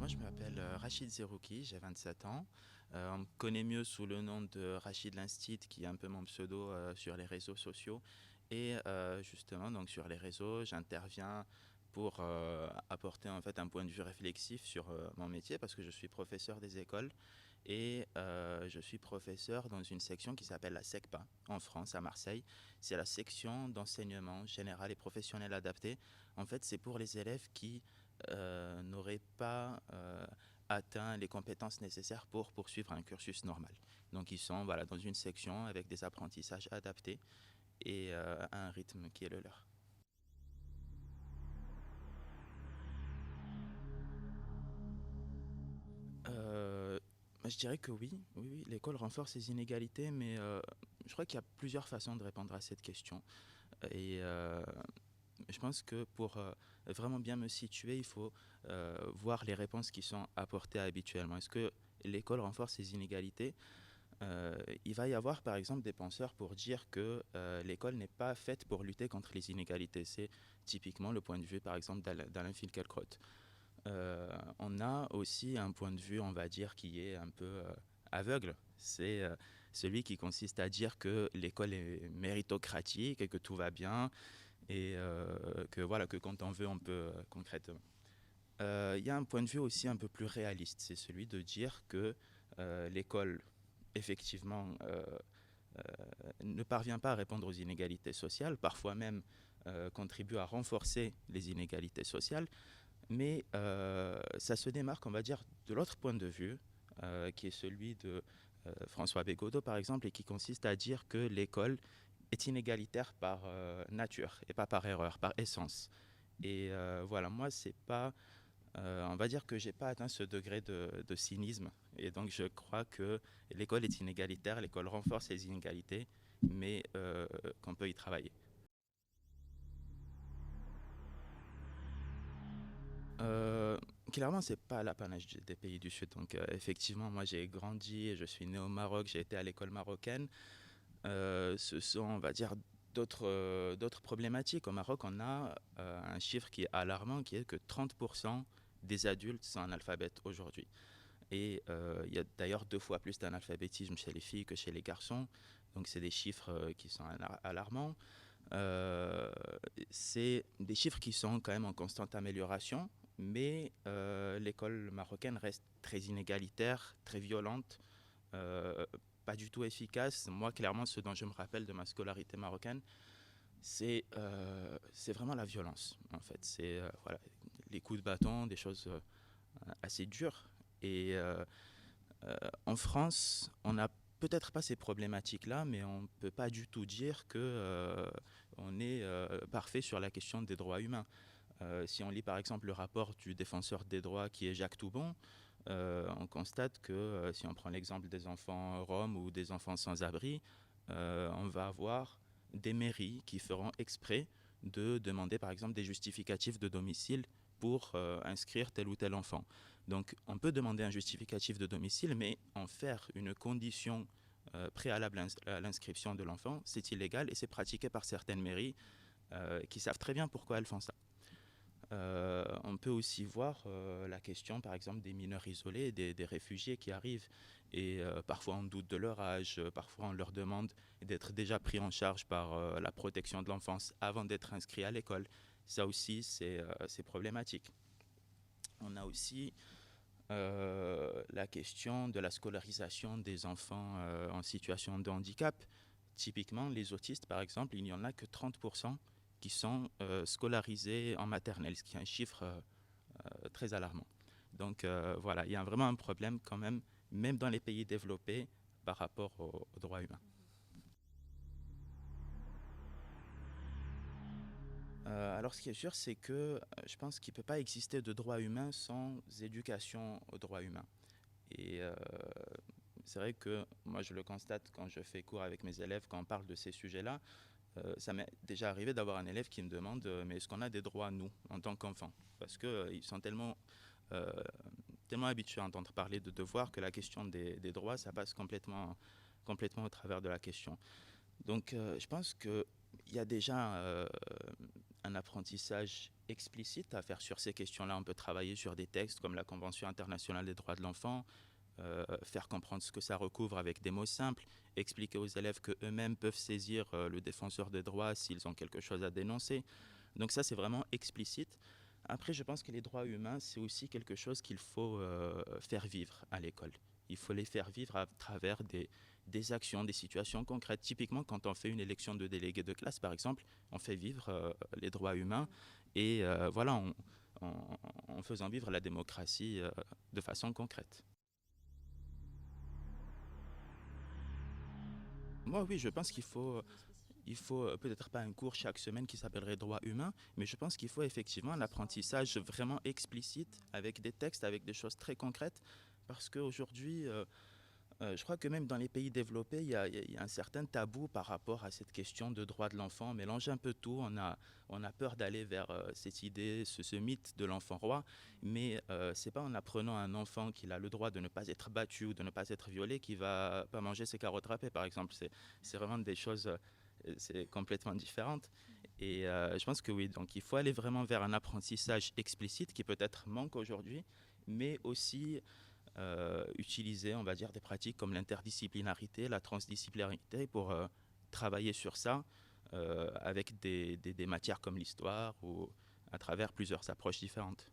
Moi, je m'appelle Rachid Zerouki, j'ai 27 ans. On me connaît mieux sous le nom de Rachid Linstit, qui est un peu mon pseudo sur les réseaux sociaux. Et justement, donc sur les réseaux, j'interviens pour apporter en fait un point de vue réflexif sur mon métier, parce que je suis professeur des écoles et je suis professeur dans une section qui s'appelle la SECPA en France, à Marseille. C'est la section d'enseignement général et professionnel adapté. En fait, c'est pour les élèves qui n'auraient pas atteint les compétences nécessaires pour poursuivre un cursus normal. Donc ils sont voilà, dans une section avec des apprentissages adaptés et à un rythme qui est le leur. Euh, je dirais que oui, oui, oui, l'école renforce les inégalités, mais je crois qu'il y a plusieurs façons de répondre à cette question. Et je pense que pour vraiment bien me situer, il faut voir les réponses qui sont apportées habituellement. Est-ce que l'école renforce les inégalités? Il va y avoir par exemple des penseurs pour dire que l'école n'est pas faite pour lutter contre les inégalités. C'est typiquement le point de vue par exemple d'Alain Finkielkraut. On a aussi un point de vue, on va dire, qui est un peu aveugle. C'est celui qui consiste à dire que l'école est méritocratique et que tout va bien et que voilà que quand on veut, on peut concrètement. Il y a un point de vue aussi un peu plus réaliste, c'est celui de dire que l'école, effectivement, ne parvient pas à répondre aux inégalités sociales, parfois même contribue à renforcer les inégalités sociales, mais ça se démarque, on va dire, de l'autre point de vue, qui est celui de François Bégodeau, par exemple, et qui consiste à dire que l'école est inégalitaire par nature et pas par erreur, par essence. Et voilà, moi, c'est pas. On va dire que j'ai pas atteint ce degré de cynisme. Et donc, je crois que l'école est inégalitaire, l'école renforce les inégalités, mais qu'on peut y travailler. Euh, Clairement, c'est pas l'apanage des pays du Sud. Donc, effectivement, moi, j'ai grandi, je suis né au Maroc, j'ai été à l'école marocaine. Ce sont, on va dire, d'autres problématiques. Au Maroc, on a un chiffre qui est alarmant, qui est que 30% des adultes sont analphabètes aujourd'hui. Et il y a d'ailleurs 2 fois plus d'analphabétisme chez les filles que chez les garçons. Donc, c'est des chiffres qui sont alarmants. Euh, c'est des chiffres qui sont quand même en constante amélioration, mais l'école marocaine reste très inégalitaire, très violente, euh, pas du tout efficace. Moi, clairement, ce dont je me rappelle de ma scolarité marocaine, c'est vraiment la violence, en fait. C'est voilà, les coups de bâton, des choses assez dures. Et en France, on n'a peut-être pas ces problématiques-là, mais on ne peut pas du tout dire que on est parfait sur la question des droits humains. Si on lit par exemple le rapport du défenseur des droits qui est Jacques Toubon, on constate que si on prend l'exemple des enfants roms ou des enfants sans abri, on va avoir des mairies qui feront exprès de demander par exemple des justificatifs de domicile pour inscrire tel ou tel enfant. Donc on peut demander un justificatif de domicile, mais en faire une condition préalable à l'inscription de l'enfant, c'est illégal et c'est pratiqué par certaines mairies qui savent très bien pourquoi elles font ça. On peut aussi voir la question, par exemple, des mineurs isolés, des réfugiés qui arrivent et parfois on doute de leur âge, parfois on leur demande d'être déjà pris en charge par la protection de l'enfance avant d'être inscrits à l'école. Ça aussi, c'est problématique. On a aussi la question de la scolarisation des enfants en situation de handicap. Typiquement, les autistes, par exemple, il n'y en a que 30% qui sont scolarisés en maternelle, ce qui est un chiffre très alarmant. Donc voilà, il y a vraiment un problème quand même dans les pays développés par rapport aux droits humains. Alors ce qui est sûr, c'est que je pense qu'il ne peut pas exister de droit humain sans éducation aux droits humains. Et c'est vrai que moi je le constate quand je fais cours avec mes élèves, quand on parle de ces sujets-là, ça m'est déjà arrivé d'avoir un élève qui me demande mais est-ce qu'on a des droits nous en tant qu'enfants? Parce qu'ils sont euh, tellement habitués à entendre parler de devoirs que la question des droits, ça passe complètement au travers de la question. Donc je pense qu'il y a déjà un apprentissage explicite à faire sur ces questions-là. On peut travailler sur des textes comme la Convention internationale des droits de l'enfant, faire comprendre ce que ça recouvre avec des mots simples, expliquer aux élèves qu'eux-mêmes peuvent saisir le défenseur des droits s'ils ont quelque chose à dénoncer. Donc ça, c'est vraiment explicite. Après, je pense que les droits humains, c'est aussi quelque chose qu'il faut faire vivre à l'école. Il faut les faire vivre à travers des actions, des situations concrètes. Typiquement, quand on fait une élection de délégué de classe, par exemple, on fait vivre les droits humains et voilà, en faisant vivre la démocratie de façon concrète. Moi, oui, je pense qu'il faut peut-être pas un cours chaque semaine qui s'appellerait droits humains, mais je pense qu'il faut effectivement un apprentissage vraiment explicite avec des textes, avec des choses très concrètes, parce qu'aujourd'hui, je crois que même dans les pays développés, il y a un certain tabou par rapport à cette question de droit de l'enfant. On mélange un peu tout. On a peur d'aller vers cette idée, ce mythe de l'enfant roi. Mais c'est pas en apprenant à un enfant qu'il a le droit de ne pas être battu ou de ne pas être violé qu'il va pas manger ses carottes râpées, par exemple. C'est vraiment des choses, c'est complètement différentes. Et je pense que oui, donc il faut aller vraiment vers un apprentissage explicite qui peut-être manque aujourd'hui, mais aussi utiliser, on va dire, des pratiques comme l'interdisciplinarité, la transdisciplinarité pour travailler sur ça avec des matières comme l'histoire ou à travers plusieurs approches différentes.